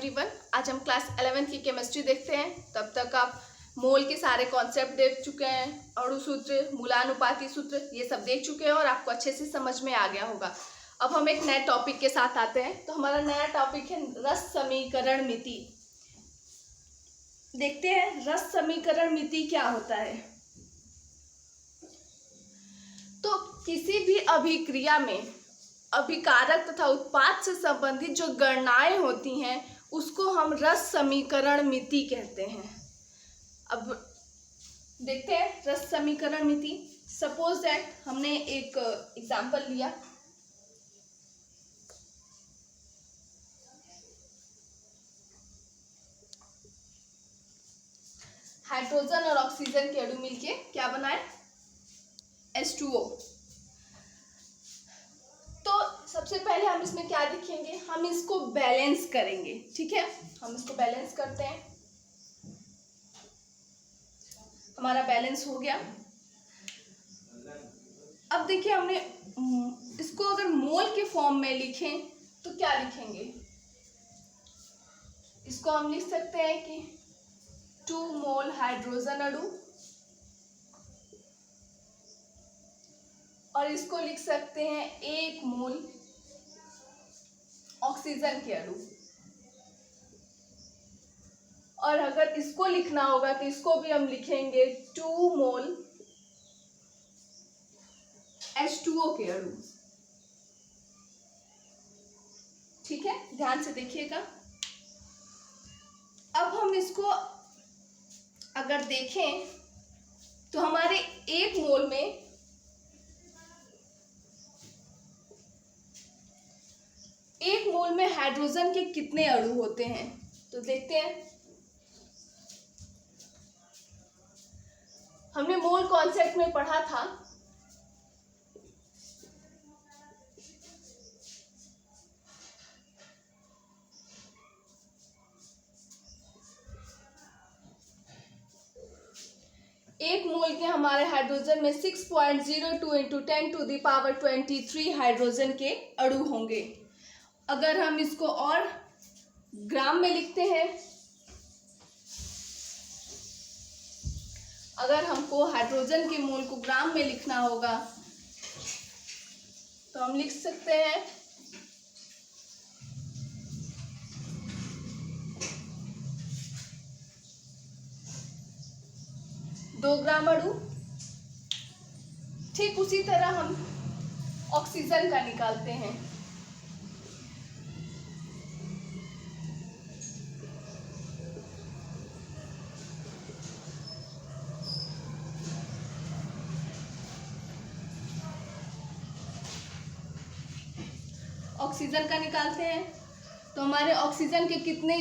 Everyone. आज हम class 11th की केमिस्ट्री देखते हैं। तब तक आप मोल के सारे कॉन्सेप्ट देख चुके हैं, अणु सूत्र, मूलानुपाती सूत्र, ये सब देख चुके हैं और आपको अच्छे से समझ में आ गया होगा। अब हम एक नए टॉपिक के साथ आते हैं। तो हमारा नया टॉपिक है रस समीकरण मिति। देखते हैं रस समीकरण मिति क्या होता है। तो किसी भी अभिक्रिया में अभिकारक तथा उत्पाद से संबंधित जो गणनाएं होती हैं उसको हम रस समीकरण मिति कहते हैं। अब देखते हैं रस समीकरण मिति। सपोज दैट हमने एक एग्जांपल लिया, हाइड्रोजन और ऑक्सीजन के अणु मिलके क्या बनाए, H2O। तो सबसे पहले हम इसमें क्या लिखेंगे, हम इसको बैलेंस करेंगे। ठीक है, हम इसको बैलेंस करते हैं। हमारा बैलेंस हो गया। अब देखिए हमने इसको अगर मोल के फॉर्म में लिखें तो क्या लिखेंगे, इसको हम लिख सकते हैं कि 2 मोल हाइड्रोजन अणु और इसको लिख सकते हैं 1 मोल ऑक्सीजन के अणु। और अगर इसको लिखना होगा तो इसको भी हम लिखेंगे 2 मोल H2O के अणु। ठीक है, ध्यान से देखिएगा। अब हम इसको अगर देखें तो हमारे 1 मोल में हाइड्रोजन के कितने अणु होते हैं, तो देखते हैं। हमने मोल कॉन्सेप्ट में पढ़ा था एक मोल के हमारे हाइड्रोजन में 6.02 इंटू 10⁻23 हाइड्रोजन के अणु होंगे। अगर हम इसको और ग्राम में लिखते हैं, अगर हमको हाइड्रोजन के मोल को ग्राम में लिखना होगा तो हम लिख सकते हैं 2 ग्राम अणु। ठीक उसी तरह हम ऑक्सीजन का निकालते हैं। ऑक्सीजन का निकालते हैं तो हमारे ऑक्सीजन के कितने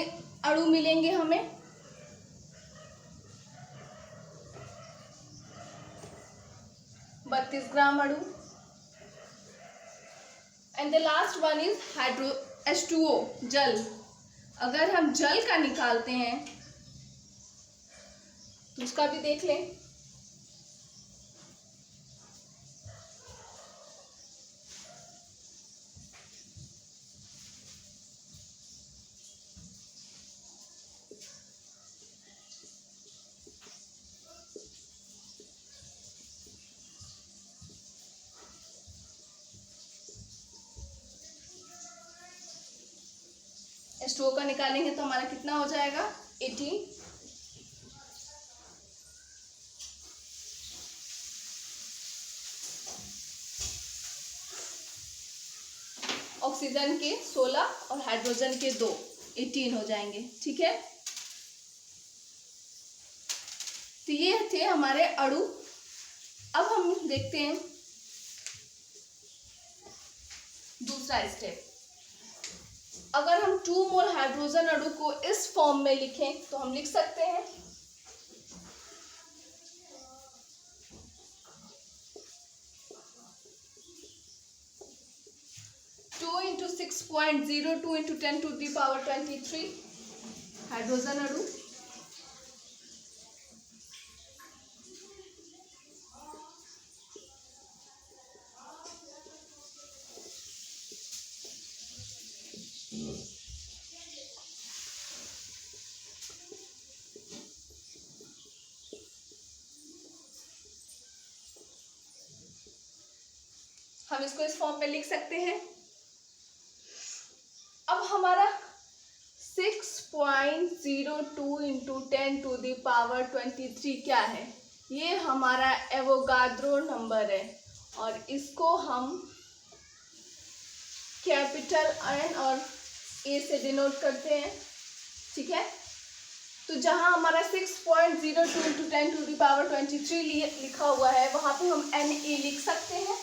अणु मिलेंगे हमें, 32 ग्राम अणु। And the last one is H2O, जल। अगर हम जल का निकालते हैं तो उसका भी देख लें। H2O का निकालेंगे तो हमारा कितना हो जाएगा, 18। ऑक्सीजन के 16 और हाइड्रोजन के 2, 18 हो जाएंगे। ठीक है, तो ये थे हमारे अणु। अब हम देखते हैं दूसरा स्टेप। अगर हम 2 मोल हाइड्रोजन अणु को इस फॉर्म में लिखें तो हम लिख सकते हैं 2 इंटू 6.02 इंटू 10⁻23 हाइड्रोजन अणु। हम इसको इस फॉर्म में लिख सकते हैं। अब हमारा 6.02 इंटू 10⁻23 क्या है? ये हमारा एवोगाद्रो नंबर है और इसको हम कैपिटल एन और ए से डिनोट करते हैं। ठीक है, तो जहां हमारा 6.02 इंटू 10⁻23 लिखा हुआ है वहां पे हम NA लिख सकते हैं।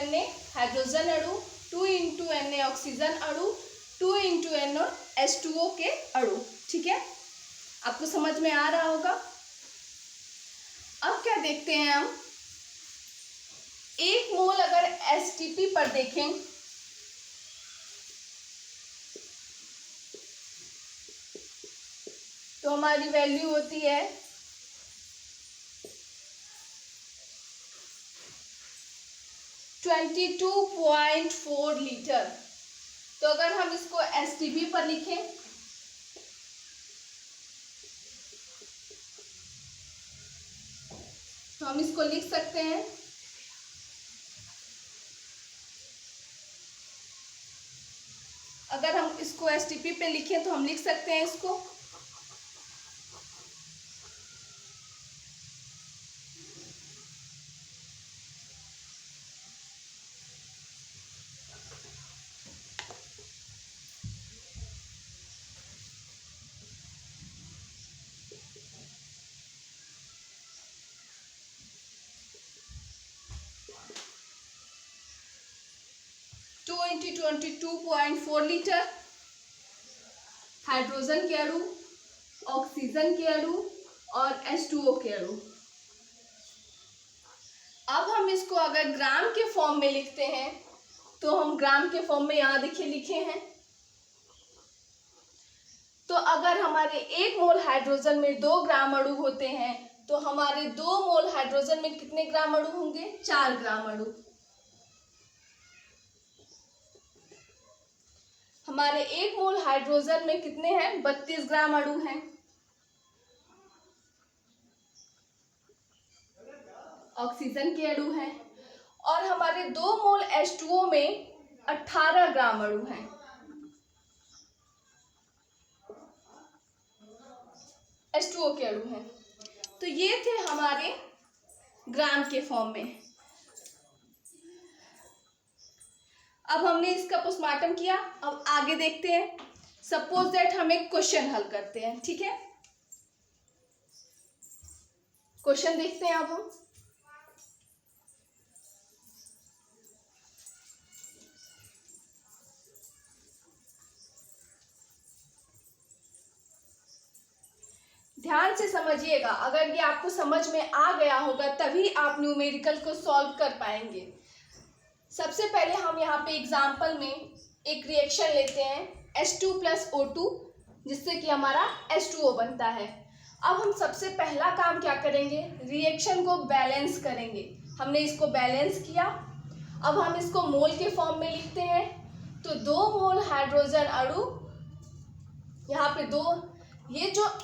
Na हाइड्रोजन अणु, 2 इंटू Na ऑक्सीजन अणु, 2 इंटू NO H2O के अणु। ठीक है, आपको समझ में आ रहा होगा। अब क्या देखते हैं हम, 1 मोल अगर STP पर देखें तो हमारी वैल्यू होती है 22.4 लीटर। तो अगर हम इसको STP पर लिखें तो हम इसको लिख सकते हैं अगर हम इसको STP पे लिखें तो हम लिख सकते हैं इसको टू इंटू 22.4 लीटर हाइड्रोजन के अणु, ऑक्सीजन के अणु और H2O के अणु। अब हम इसको अगर ग्राम के फॉर्म में लिखते हैं तो हम ग्राम के फॉर्म में यहाँ देखिए लिखे हैं। तो अगर हमारे 1 मोल हाइड्रोजन में 2 ग्राम अणु होते हैं तो हमारे 2 मोल हाइड्रोजन में कितने ग्राम अणु होंगे? 4 ग्राम अणु। हमारे 1 मोल हाइड्रोजन में कितने हैं? 32 ग्राम अणु हैं। ऑक्सीजन के अणु हैं और हमारे 2 मोल H2O में 18 ग्राम अणु हैं। H2O के अणु हैं। तो ये थे हमारे ग्राम के फॉर्म में। अब हमने इसका पोस्टमार्टम किया, अब आगे देखते हैं। सपोज दैट हम एक क्वेश्चन हल करते हैं। ठीक है, क्वेश्चन देखते हैं अब हम। ध्यान से समझिएगा, अगर ये आपको समझ में आ गया होगा तभी आप न्यूमेरिकल को सॉल्व कर पाएंगे। सबसे पहले हम यहाँ पे एग्जाम्पल में एक रिएक्शन लेते हैं H2 + O2 जिससे कि हमारा H2O बनता है। अब हम सबसे पहला काम क्या करेंगे? रिएक्शन को बैलेंस करेंगे। हमने इसको बैलेंस किया, अब हम इसको मोल के फॉर्म में लिखते हैं। तो 2 मोल हाइड्रोजन अणु, यहाँ पे 2, ये जो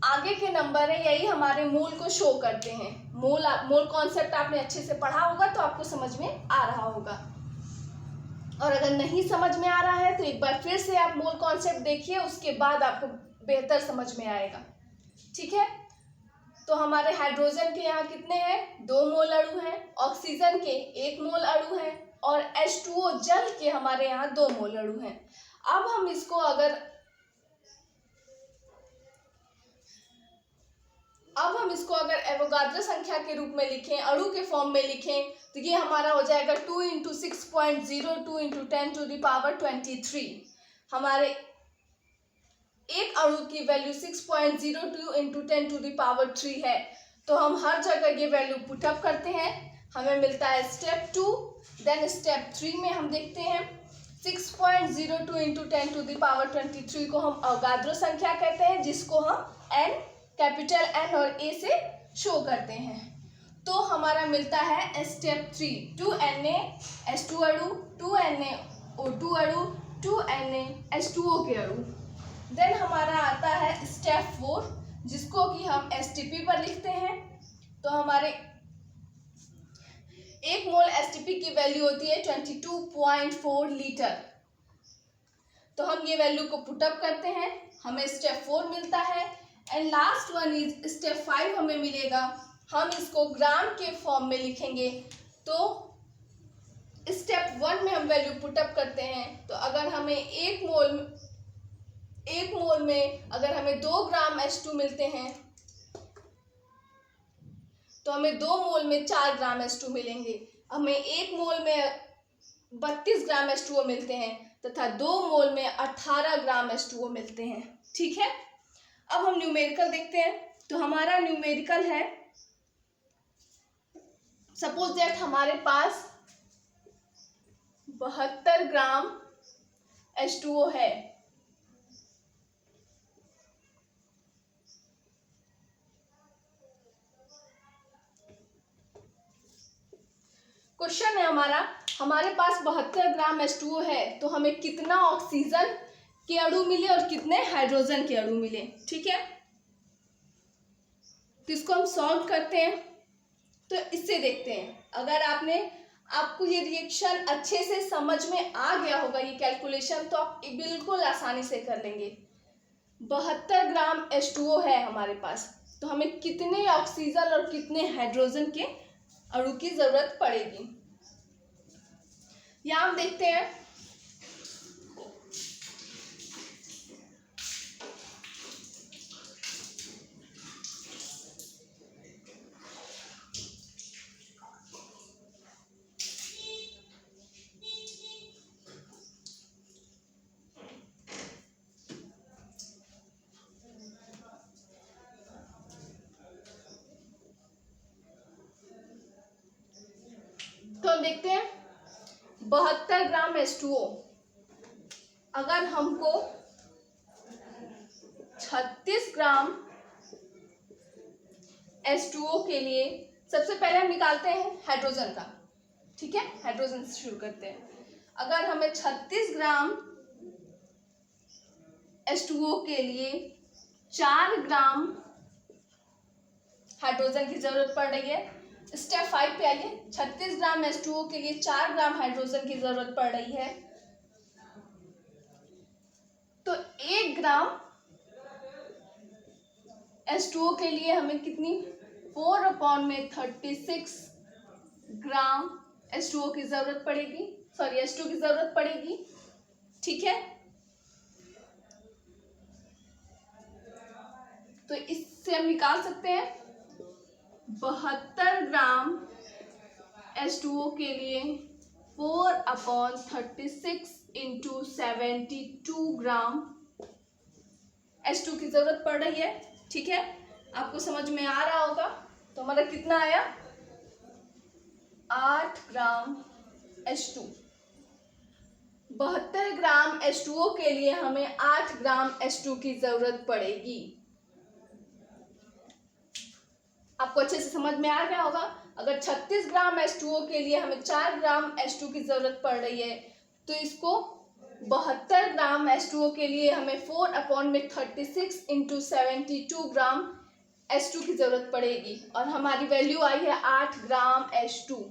आगे के नंबर है यही हमारे मोल को शो करते हैं। मोल कॉन्सेप्ट आपने अच्छे से पढ़ा होगा तो आपको समझ में आ रहा होगा, और अगर नहीं समझ में आ रहा है तो एक बार फिर से आप मोल कॉन्सेप्ट देखिए, उसके बाद आपको बेहतर समझ में आएगा। ठीक है, तो हमारे हाइड्रोजन के यहाँ कितने हैं? 2 मोल अणु हैं, ऑक्सीजन के 1 मोल अणु हैं और H2O जल के हमारे यहाँ 2 मोल अणु हैं। अब हम इसको अगर एवोगाद्रो संख्या के रूप में लिखें, अणु के फॉर्म में लिखें, तो ये हमारा हो जाएगा 2 इंटू 6.02 इंटू 10⁻23। हमारे एक अणु की वैल्यू 6.02 इंटू 10⁻3 है। तो हम हर जगह ये वैल्यू पुटअप करते हैं, हमें मिलता है स्टेप 2। देन स्टेप 3 में हम देखते हैं 6.02 इंटू 10⁻23 को हम अवगाद्रो संख्या कहते हैं, जिसको हम एन, कैपिटल एन और ए से शो करते हैं। तो हमारा मिलता है स्टेप 3, 2Na H2 अणु, 2NaO2 अणु, 2NaH2O के अणु। देन हमारा आता है स्टेप 4, जिसको कि हम STP पर लिखते हैं। तो हमारे 1 मोल STP की वैल्यू होती है 22.4 लीटर। तो हम ये वैल्यू को पुटअप करते हैं, हमें स्टेप 4 मिलता है। And last one is step 5 हमें मिलेगा, हम इसको ग्राम के फॉर्म में लिखेंगे। तो स्टेप 1 में हम वैल्यू पुटअप करते हैं, तो अगर हमें 1 मोल में अगर हमें 2 ग्राम H2 मिलते हैं, तो हमें 2 मोल में 4 ग्राम H2 मिलेंगे। हमें 1 मोल में 32 ग्राम H2O मिलते हैं तथा 2 मोल में 18 ग्राम H2O मिलते हैं। ठीक है, अब हम न्यूमेरिकल देखते हैं। तो हमारा न्यूमेरिकल है, सपोज दैट हमारे पास 72 ग्राम H2O है। क्वेश्चन है हमारे पास 72 ग्राम H2O है, तो हमें कितना ऑक्सीजन के अणु मिले और कितने हाइड्रोजन के अणु मिले। ठीक है, तो इसको हम सॉल्व करते हैं। तो इससे देखते हैं, अगर आपको ये रिएक्शन अच्छे से समझ में आ गया होगा, ये कैलकुलेशन, तो आप बिल्कुल आसानी से कर लेंगे। 72 ग्राम H2O है हमारे पास, तो हमें कितने ऑक्सीजन और कितने हाइड्रोजन के अणु की जरूरत पड़ेगी। यहाँ हम देखते हैं, तो हम देखते हैं 72 ग्राम H2O, अगर हमको 36 ग्राम H2O के लिए, सबसे पहले हम निकालते हैं हाइड्रोजन का। ठीक है, हाइड्रोजन से शुरू करते हैं। अगर हमें 36 ग्राम H2O के लिए 4 ग्राम हाइड्रोजन की जरूरत पड़ रही है। स्टेप 5 पे आइए, 36 ग्राम H2O के लिए 4 ग्राम हाइड्रोजन की जरूरत पड़ रही है। तो 1 ग्राम H2O के लिए हमें कितनी, 4/36 ग्राम H2O की जरूरत पड़ेगी, सॉरी H2 की जरूरत पड़ेगी। ठीक है, तो इससे हम निकाल सकते हैं 72 ग्राम H2O के लिए 4/36 इंटू 72 ग्राम H2 की जरूरत पड़ रही है। ठीक है, आपको समझ में आ रहा होगा। तो हमारा कितना आया, 8 ग्राम H2। 72 ग्राम H2O के लिए हमें 8 ग्राम H2 की जरूरत पड़ेगी। आपको अच्छे से समझ में आ गया होगा। अगर 36 ग्राम H2O के लिए हमें 4 ग्राम H2 की जरूरत पड़ रही है, तो इसको 72 ग्राम H2O के लिए हमें 4/36 इंटू 72 ग्राम H2 की जरूरत पड़ेगी, और हमारी वैल्यू आई है 8 ग्राम H2।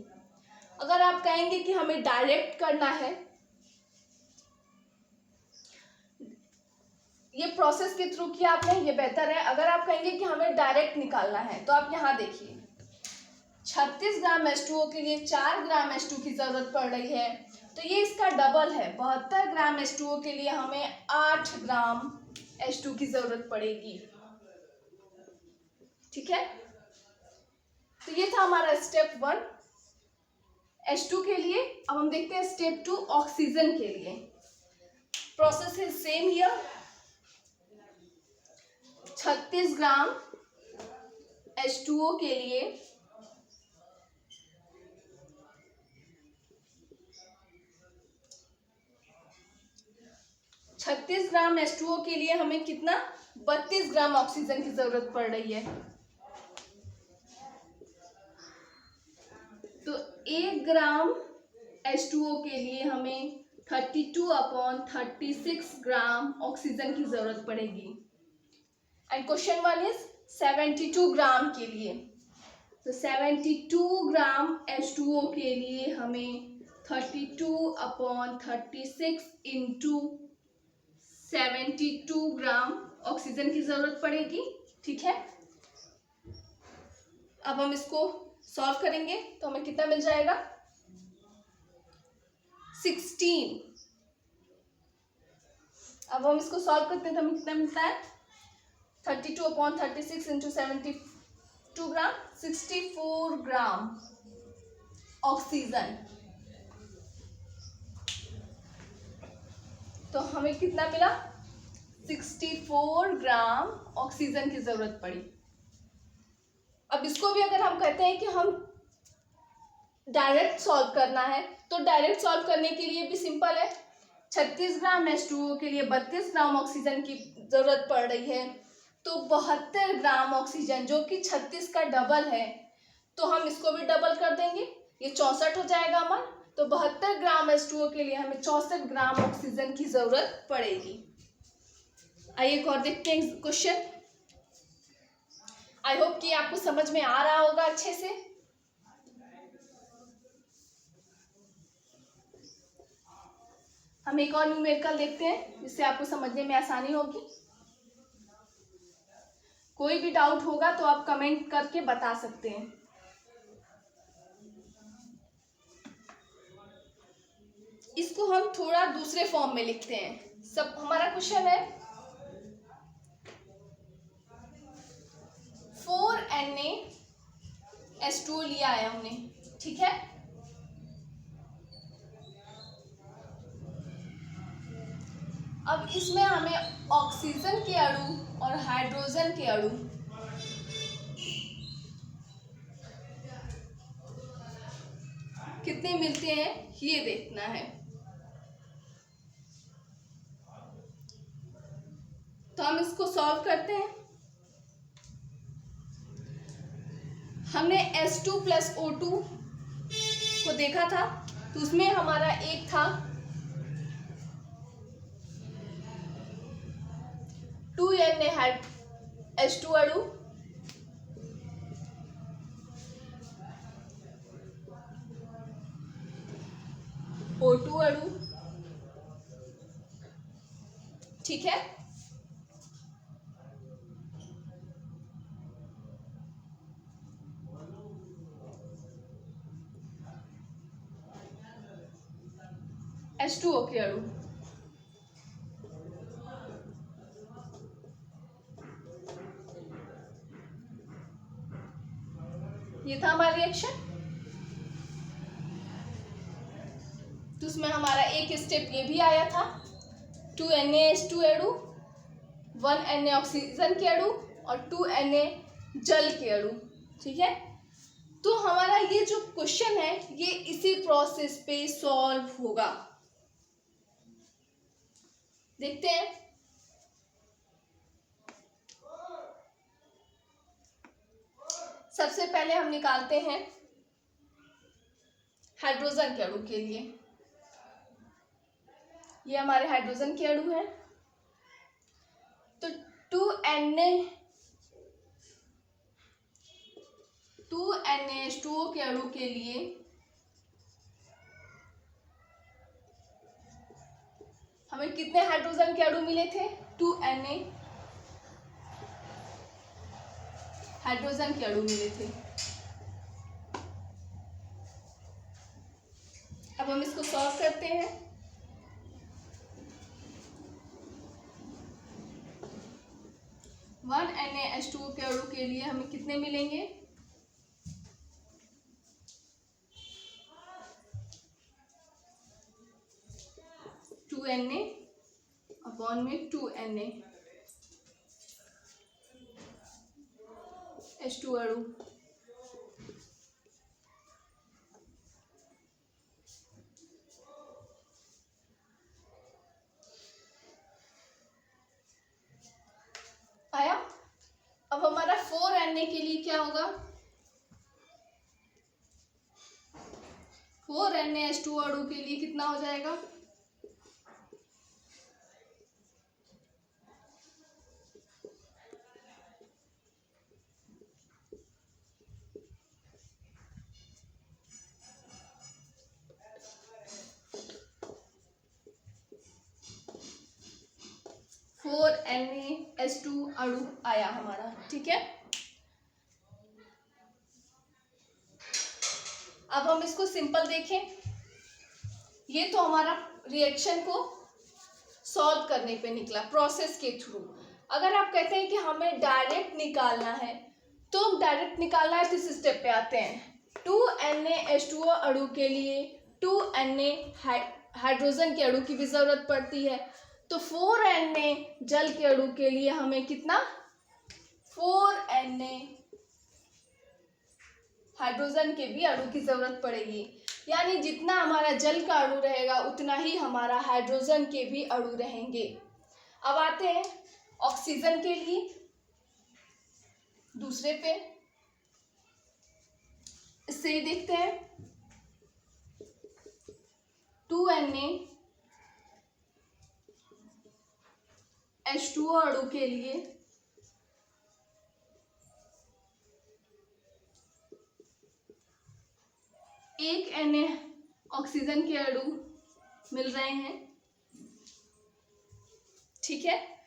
अगर आप कहेंगे कि हमें डायरेक्ट करना है, ये प्रोसेस के थ्रू किया आपने, ये बेहतर है। अगर आप कहेंगे कि हमें डायरेक्ट निकालना है, तो आप यहाँ देखिए, 36 ग्राम H2O के लिए 4 ग्राम H2 की जरूरत पड़ रही है, तो ये इसका डबल है। 72 ग्राम H2O के लिए हमें 8 ग्राम H2 की जरूरत पड़ेगी। ठीक है, तो ये था हमारा स्टेप 1 H2 के लिए। अब हम देखते हैं स्टेप 2 ऑक्सीजन के लिए। Process is same here. 36 gram H2O के लिए 4 36 ग्राम H2O के लिए हमें कितना 32 ग्राम ऑक्सीजन की जरूरत पड़ रही है। तो 1 ग्राम H2O के लिए हमें 32/36 ग्राम ऑक्सीजन की जरूरत पड़ेगी। एंड क्वेश्चन 1 इज 72 ग्राम के लिए, तो 72 ग्राम H2O के लिए हमें 32/36 इंटू 72 ग्राम ऑक्सीजन की जरूरत पड़ेगी। ठीक है, अब हम इसको सॉल्व करेंगे तो हमें कितना मिल जाएगा 16। अब हम इसको सॉल्व करते हैं तो हमें कितना मिलता है 32/36 इंटू 72 ग्राम 64 ग्राम ऑक्सीजन। तो हमें कितना मिला 64 ग्राम ऑक्सीजन की जरूरत पड़ी। अब इसको भी अगर हम कहते हैं कि हम डायरेक्ट सॉल्व करना है तो डायरेक्ट सॉल्व करने के लिए भी सिंपल है। 36 ग्राम H2O के लिए 32 ग्राम ऑक्सीजन की जरूरत पड़ रही है, तो 72 ग्राम ऑक्सीजन जो कि 36 का डबल है, तो हम इसको भी डबल कर देंगे, ये 64 हो जाएगा हमारा। तो 72 ग्राम H2O के लिए हमें 64 ग्राम ऑक्सीजन की जरूरत पड़ेगी। आइए एक और देखते हैं क्वेश्चन। आई होप कि आपको समझ में आ रहा होगा अच्छे से। हम एक और न्यूमेरिकल देखते हैं जिससे आपको समझने में आसानी होगी। कोई भी डाउट होगा तो आप कमेंट करके बता सकते हैं। इसको हम थोड़ा दूसरे फॉर्म में लिखते हैं। सब हमारा क्वेश्चन है 4Na H2O लिया है हमने, ठीक है। अब इसमें हमें ऑक्सीजन के अणु और हाइड्रोजन के अणु कितने मिलते हैं ये देखना है। तो हम इसको सॉल्व करते हैं। हमने H2 + O2 को देखा था, तो उसमें हमारा एक था 2Na H2 अणु, O2 अणु, ठीक है। H2O के अणु, ये था हमारा रिएक्शन। तो उसमें हमारा एक स्टेप ये भी आया था 2Na H2 अणु, 1Na ऑक्सीजन के अणु और 2Na जल के अणु, ठीक है। तो हमारा ये जो क्वेश्चन है ये इसी प्रोसेस पे सॉल्व होगा। देखते हैं। सबसे पहले हम निकालते हैं हाइड्रोजन के अणु के लिए। ये हमारे हाइड्रोजन के अणु है। तो 2Na H2O के अणु के लिए हमें कितने हाइड्रोजन के अणु मिले थे 2Na हाइड्रोजन के अणु मिले थे। अब हम इसको सॉल्व करते हैं। वन NaH2O के अणु के लिए हमें कितने मिलेंगे 2Na अपॉन में 2Na H2 अणु, Na के लिए क्या होगा, 4NaH2O अणु के लिए कितना हो जाएगा, 4NaH2 अणु आया हमारा। ठीक है, अब हम इसको सिंपल देखें। ये तो हमारा रिएक्शन को सॉल्व करने पे निकला प्रोसेस के थ्रू। अगर आप कहते हैं कि हमें डायरेक्ट निकालना है, तो डायरेक्ट निकालना है तो इस स्टेप पे आते हैं। 2NaH2O अणु के लिए 2Na हाइड्रोजन के अणु की भी जरूरत पड़ती है, तो 4Na जल के अणु के लिए हमें कितना, 4Na हाइड्रोजन के भी अणु की जरूरत पड़ेगी। यानी जितना हमारा जल का अणु रहेगा उतना ही हमारा हाइड्रोजन के भी अणु रहेंगे। अब आते हैं ऑक्सीजन के लिए दूसरे पे, इससे ही देखते हैं। 2NaH2O अणु के लिए एक Na ऑक्सीजन के अणु मिल रहे हैं। ठीक है,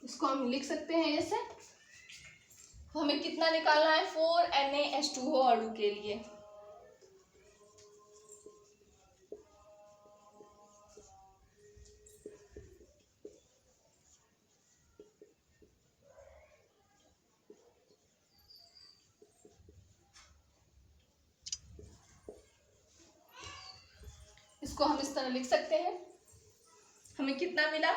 इसको हम लिख सकते हैं ऐसे। हमें कितना निकालना है, 4NaH2O अणु के लिए। इसको हम इस तरह लिख सकते हैं। हमें कितना मिला,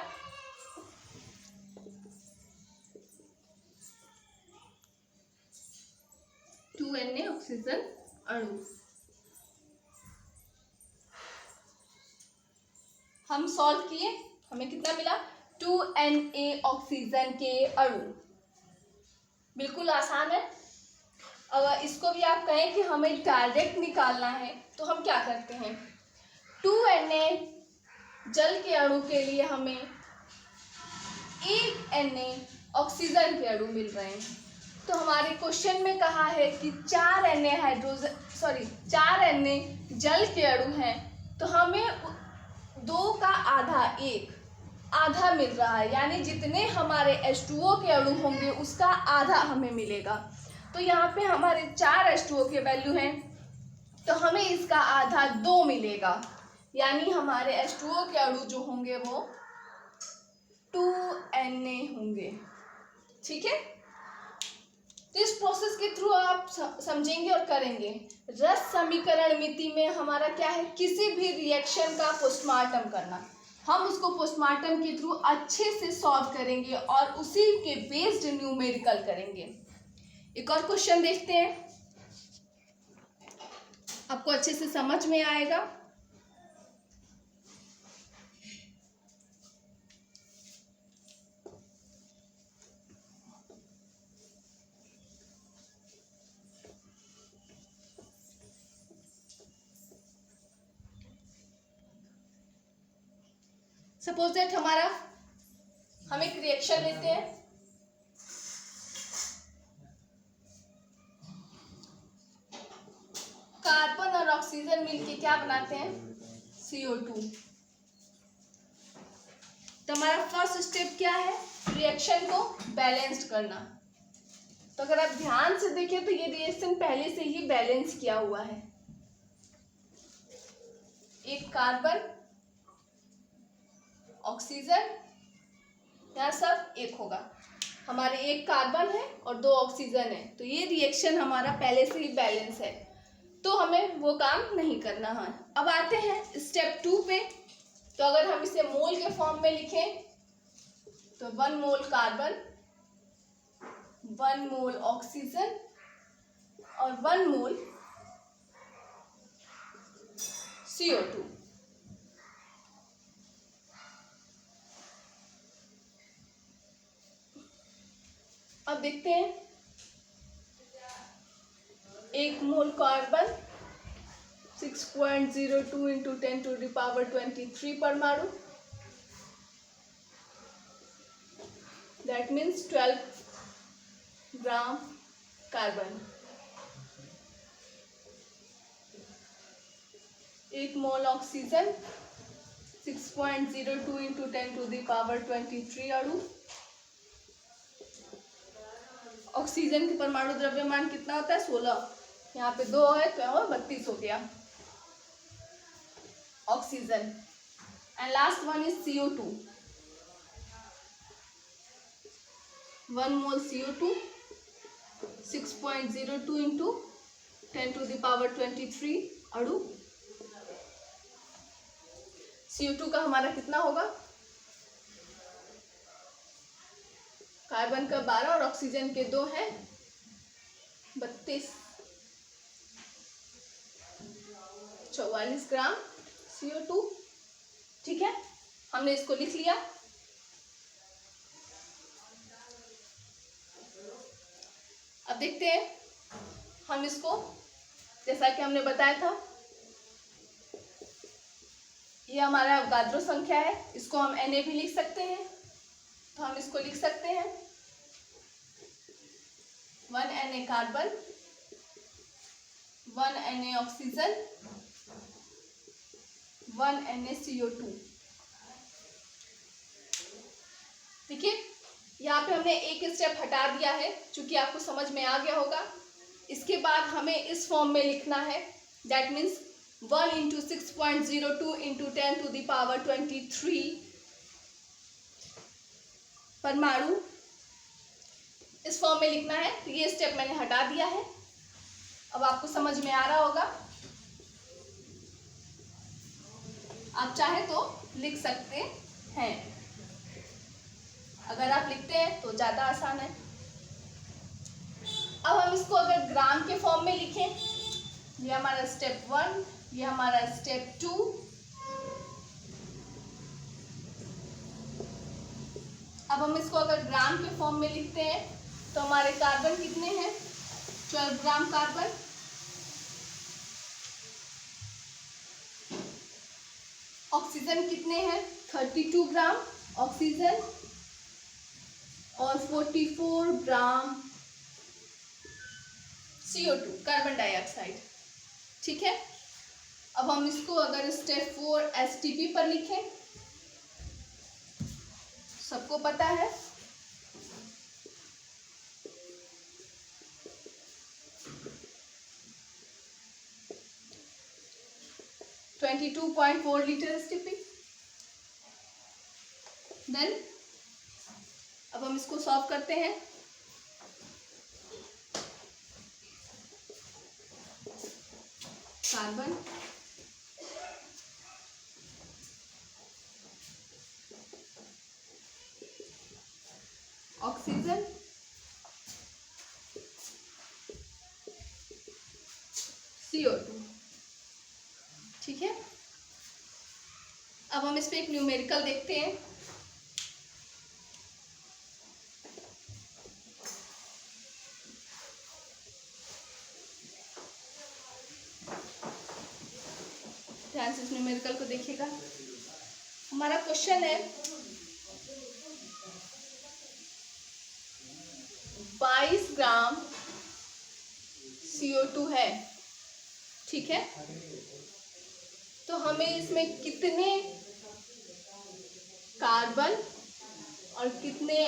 2Na ऑक्सीजन अणु। हम सॉल्व किए, हमें कितना मिला, 2Na ऑक्सीजन के अणु। बिल्कुल आसान है। अगर इसको भी आप कहें कि हमें डायरेक्ट निकालना है, तो हम क्या करते हैं, 2Na जल के अणु के लिए हमें 1Na ऑक्सीजन के अणु मिल रहे हैं। तो हमारे क्वेश्चन में कहा है कि 4Na जल के अणु हैं, तो हमें 2 का आधा, 1 आधा मिल रहा है। यानी जितने हमारे H2O के अणु होंगे उसका आधा हमें मिलेगा। तो यहाँ पे हमारे 4 H2O के वैल्यू हैं, तो हमें इसका आधा 2 मिलेगा। यानी हमारे H2O के अणु जो होंगे वो 2Na होंगे। ठीक है, तो इस प्रोसेस के थ्रू आप समझेंगे और करेंगे। रस समीकरण मिति में हमारा क्या है, किसी भी रिएक्शन का पोस्टमार्टम करना। हम उसको पोस्टमार्टम के थ्रू अच्छे से सॉल्व करेंगे और उसी के बेस्ड न्यूमेरिकल करेंगे। एक और क्वेश्चन देखते हैं, आपको अच्छे से समझ में आएगा। सपोज दैट हम एक रिएक्शन लेते हैं, कार्बन और ऑक्सीजन मिलके क्या बनाते हैं, CO2। तो हमारा फर्स्ट स्टेप क्या है, रिएक्शन को बैलेंस्ड करना। तो अगर आप ध्यान से देखें तो ये रिएक्शन पहले से ही बैलेंस किया हुआ है। एक कार्बन, ऑक्सीजन, यहाँ सब एक होगा। हमारे एक कार्बन है और 2 ऑक्सीजन है, तो ये रिएक्शन हमारा पहले से ही बैलेंस है, तो हमें वो काम नहीं करना है। अब आते हैं स्टेप 2 पे। तो अगर हम इसे मोल के फॉर्म में लिखें तो 1 मोल कार्बन, 1 मोल ऑक्सीजन और 1 मोल CO2। अब देखते हैं, 1 मोल कार्बन 6.02 इंटू 10⁻23 परमाणु, that means 12 gram carbon. 1 mole oxygen 6.02 into 10⁻23 अणु। ऑक्सीजन के परमाणु द्रव्यमान कितना होता है? 16। यहाँ पे 2 है तो यहाँ 32 हो गया oxygen. And last one is CO2। 1 mole CO2 6.02 into 10⁻23 अणु। CO2 का हमारा कितना होगा? कार्बन का 12 और ऑक्सीजन के 2 है 32, 44 ग्राम CO2। ठीक है, हमने इसको लिख लिया। अब देखते हैं हम इसको, जैसा कि हमने बताया था, ये हमारा अवगाद्रो संख्या है, इसको हम Na भी लिख सकते हैं। तो हम इसको लिख सकते हैं 1 Na carbon, 1 Na oxygen, 1 Na CO2। देखिए यहाँ पे हमने एक स्टेप हटा दिया है, क्योंकि आपको समझ में आ गया होगा। इसके बाद हमें इस फॉर्म में लिखना है, दैट मीन्स 1 इंटू 6.02 इंटू 10⁻23 परमाणु, इस फॉर्म में लिखना है। तो ये स्टेप मैंने हटा दिया है, अब आपको समझ में आ रहा होगा। आप चाहे तो लिख सकते हैं, अगर आप लिखते हैं तो ज़्यादा आसान है। अब हम इसको अगर ग्राम के फॉर्म में लिखें, ये हमारा स्टेप 1, ये हमारा स्टेप 2, अब हम इसको अगर ग्राम के फॉर्म में लिखते हैं तो हमारे कार्बन कितने हैं? 12 ग्राम कार्बन, ऑक्सीजन कितने हैं? 32 ग्राम ऑक्सीजन और 44 ग्राम CO2 कार्बन डाइऑक्साइड। ठीक है, अब हम इसको अगर स्टेप 4 STP पर लिखें, सबको पता है (22.4 लीटर STP). देन अब हम इसको सॉल्व करते हैं। Carbon, oxygen, CO2। ठीक है, अब हम इस पे एक न्यूमेरिकल देखते हैं। ध्यान से इस न्यूमेरिकल को देखिएगा। हमारा क्वेश्चन है 22 ग्राम CO2 है। ठीक है, तो हमें इसमें कितने कार्बन और कितने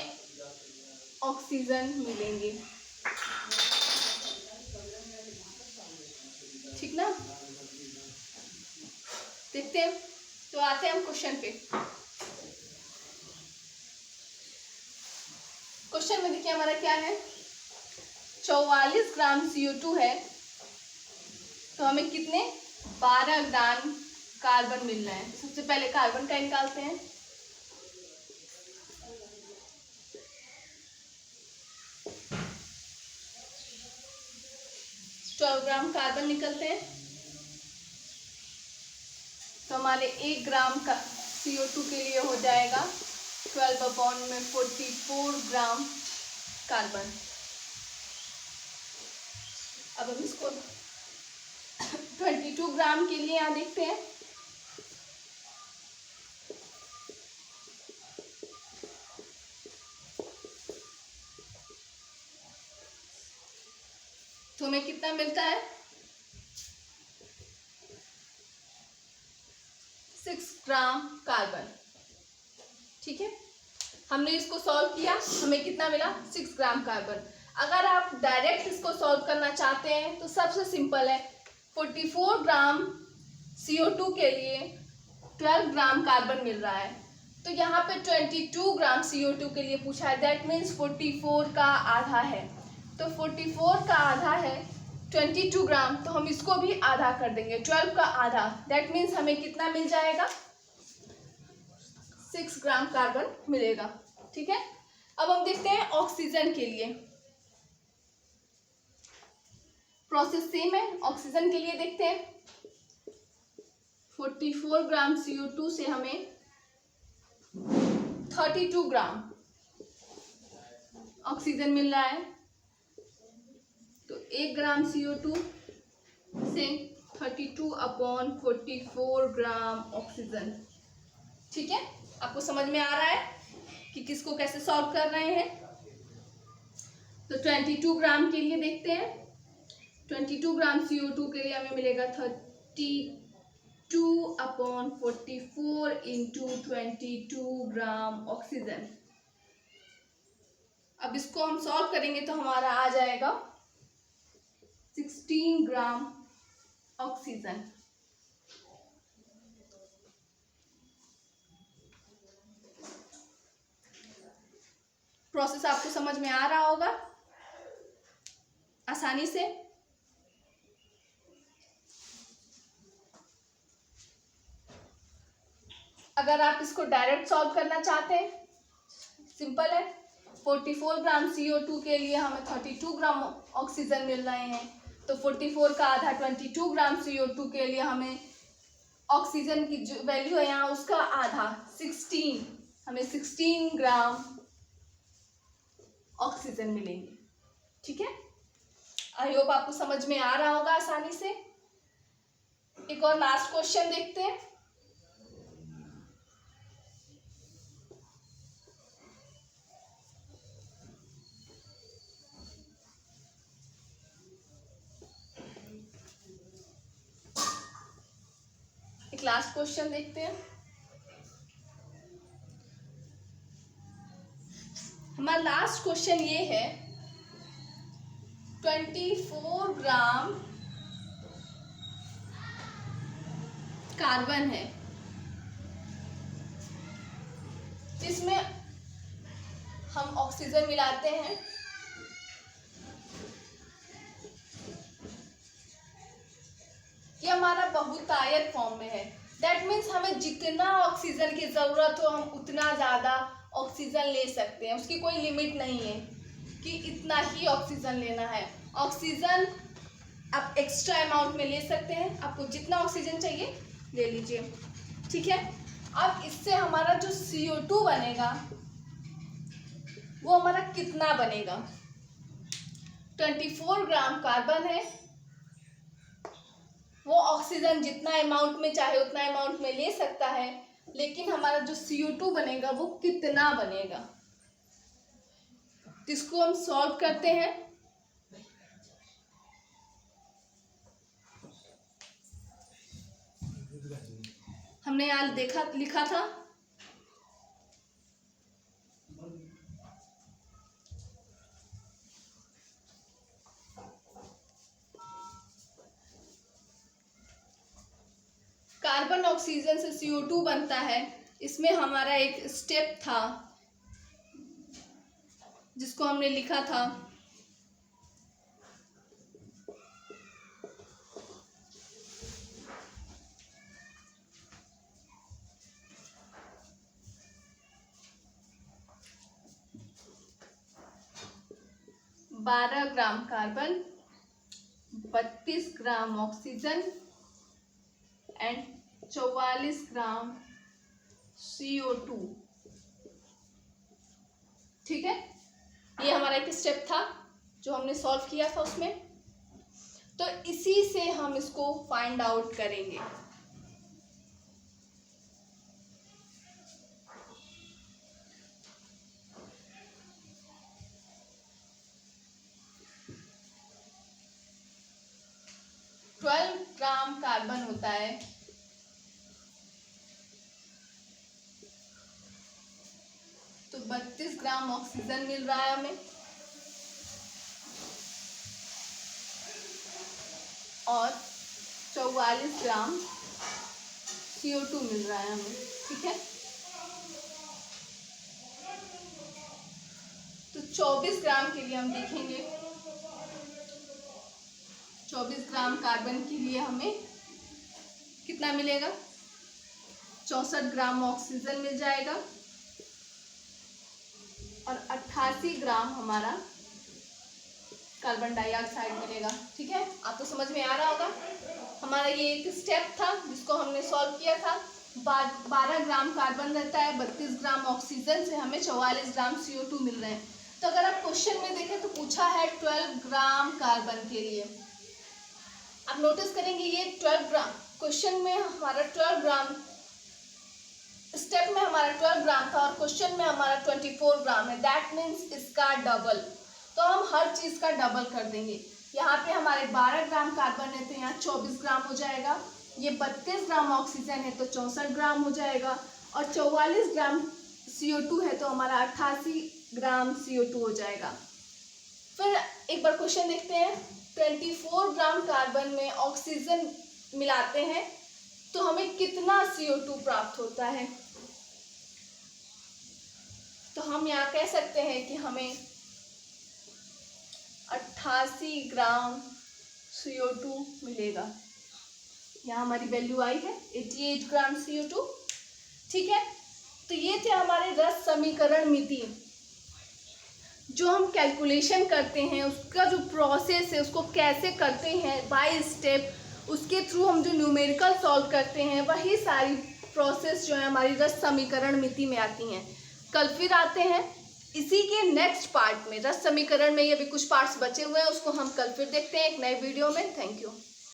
ऑक्सीजन मिलेंगे? ठीक ना, देखते हैं। तो आते हैं हम क्वेश्चन पे। क्वेश्चन में देखिए हमारा क्या है, 44 ग्राम CO2 है, तो हमें कितने 12 ग्राम कार्बन मिल रहा है। सबसे पहले कार्बन का निकालते हैं। 12 ग्राम कार्बन निकलते हैं। तो हमारे 1 ग्राम का CO2 के लिए हो जाएगा 12/44 ग्राम कार्बन। अब हम इसको 22 ग्राम के लिए यहाँ देखते हैं। तो हमें कितना मिलता है? 6 ग्राम कार्बन। ठीक है, हमने इसको सॉल्व किया, हमें कितना मिला? 6 ग्राम कार्बन। अगर आप डायरेक्ट इसको सॉल्व करना चाहते हैं तो सबसे सिंपल है, 44 ग्राम CO2 के लिए 12 ग्राम कार्बन मिल रहा है, तो यहाँ पे 22 ग्राम CO2 के लिए पूछा है, दैट मीन्स 44 का आधा है। तो 44 का आधा है 22 ग्राम, तो हम इसको भी आधा कर देंगे, 12 का आधा, दैट मीन्स हमें कितना मिल जाएगा? 6 ग्राम कार्बन मिलेगा। ठीक है, अब हम देखते हैं ऑक्सीजन के लिए। प्रोसेस सेम है, ऑक्सीजन के लिए देखते हैं। 44 ग्राम CO2 से हमें 32 ग्राम ऑक्सीजन मिल रहा है। तो 1 ग्राम CO2 से 32/44 ग्राम ऑक्सीजन। ठीक है, आपको समझ में आ रहा है कि किसको कैसे सॉल्व कर रहे हैं? तो 22 ग्राम के लिए देखते हैं। 22 ग्राम CO2 के लिए हमें मिलेगा 32/44 इंटू 22 ग्राम ऑक्सीजन। अब इसको हम सॉल्व करेंगे तो हमारा आ जाएगा 16 ग्राम ऑक्सीजन। प्रोसेस आपको समझ में आ रहा होगा आसानी से। अगर आप इसको डायरेक्ट सॉल्व करना चाहते हैं, सिंपल है, 44 ग्राम CO2 के लिए हमें 32 ग्राम ऑक्सीजन मिल रहे हैं, तो 44 का आधा 22 ग्राम CO2 के लिए हमें ऑक्सीजन की जो वैल्यू है यहाँ उसका आधा 16, हमें 16 ग्राम ऑक्सीजन मिलेंगे। ठीक है, आई होप आपको समझ में आ रहा होगा आसानी से। एक और लास्ट क्वेश्चन देखते हैं। एक लास्ट क्वेश्चन देखते हैं। हमारा लास्ट क्वेश्चन ये है, 24 ग्राम कार्बन है जिसमें हम ऑक्सीजन मिलाते हैं। ये हमारा बहुतायत फॉर्म में है, दैट मीन्स हमें जितना ऑक्सीजन की ज़रूरत हो हम उतना ज़्यादा ऑक्सीजन ले सकते हैं, उसकी कोई लिमिट नहीं है कि इतना ही ऑक्सीजन लेना है। ऑक्सीजन आप एक्स्ट्रा अमाउंट में ले सकते हैं, आपको जितना ऑक्सीजन चाहिए ले लीजिए। ठीक है, अब इससे हमारा जो CO2 बनेगा वो हमारा कितना बनेगा? 24 ग्राम कार्बन है, वो ऑक्सीजन जितना अमाउंट में चाहे उतना अमाउंट में ले सकता है, लेकिन हमारा जो CO2 बनेगा वो कितना बनेगा? इसको हम सॉल्व करते हैं। हमने यहाँ लिखा था कार्बन ऑक्सीजन से CO2 बनता है, इसमें हमारा एक स्टेप था जिसको हमने लिखा था बारह gram carbon 32 gram oxygen and 44 gram CO2। ठीक है, ये हमारा एक स्टेप था जो हमने सॉल्व किया था उसमें। तो इसी से हम इसको फाइंड आउट करेंगे। ट्वेल्व ग्राम कार्बन होता है तो 32 ग्राम ऑक्सीजन मिल रहा है हमें और 44 ग्राम CO2 मिल रहा है हमें। ठीक है, तो 24 ग्राम के लिए हम देखेंगे। 24 ग्राम कार्बन के लिए हमें कितना मिलेगा? 64 ग्राम ऑक्सीजन मिल जाएगा और 88 ग्राम हमारा कार्बन डाइऑक्साइड मिलेगा। ठीक है, आपको समझ में आ रहा होगा। हमारा ये एक स्टेप था जिसको हमने सॉल्व किया था। 12 ग्राम कार्बन रहता है, 32 ग्राम ऑक्सीजन से हमें 44 ग्राम CO2 मिल रहे हैं। तो अगर आप क्वेश्चन में देखें तो पूछा है 12 ग्राम कार्बन के लिए। आप नोटिस करेंगे ये 12 ग्राम क्वेश्चन में हमारा 12 ग्राम, स्टेप में हमारा 12 ग्राम था और क्वेश्चन में हमारा 24 ग्राम है। दैट मीन्स इसका डबल। तो हम हर चीज़ का डबल कर देंगे। यहाँ पे हमारे 12 ग्राम कार्बन है तो यहाँ 24 ग्राम हो जाएगा। ये 32 ग्राम ऑक्सीजन है तो 64 ग्राम हो जाएगा और 44 ग्राम CO2 है तो हमारा 88 ग्राम CO2 हो जाएगा। फिर एक बार क्वेश्चन देखते हैं। 24 ग्राम कार्बन में ऑक्सीजन मिलाते हैं तो हमें कितना CO2 प्राप्त होता है? तो हम यहाँ कह सकते हैं कि हमें 88 ग्राम CO2 मिलेगा। यहाँ हमारी वैल्यू आई है 88 ग्राम CO2। ठीक है, तो ये थे हमारे रस समीकरण मिति। जो हम कैलकुलेशन करते हैं उसका जो प्रोसेस है उसको कैसे करते हैं बाय स्टेप, उसके थ्रू हम जो न्यूमेरिकल सॉल्व करते हैं, वही सारी प्रोसेस जो है हमारी रस समीकरण मिति में आती हैं। कल फिर आते हैं इसी के नेक्स्ट पार्ट में। रस समीकरण में ये भी कुछ पार्ट्स बचे हुए हैं, उसको हम कल फिर देखते हैं एक नए वीडियो में। Thank you.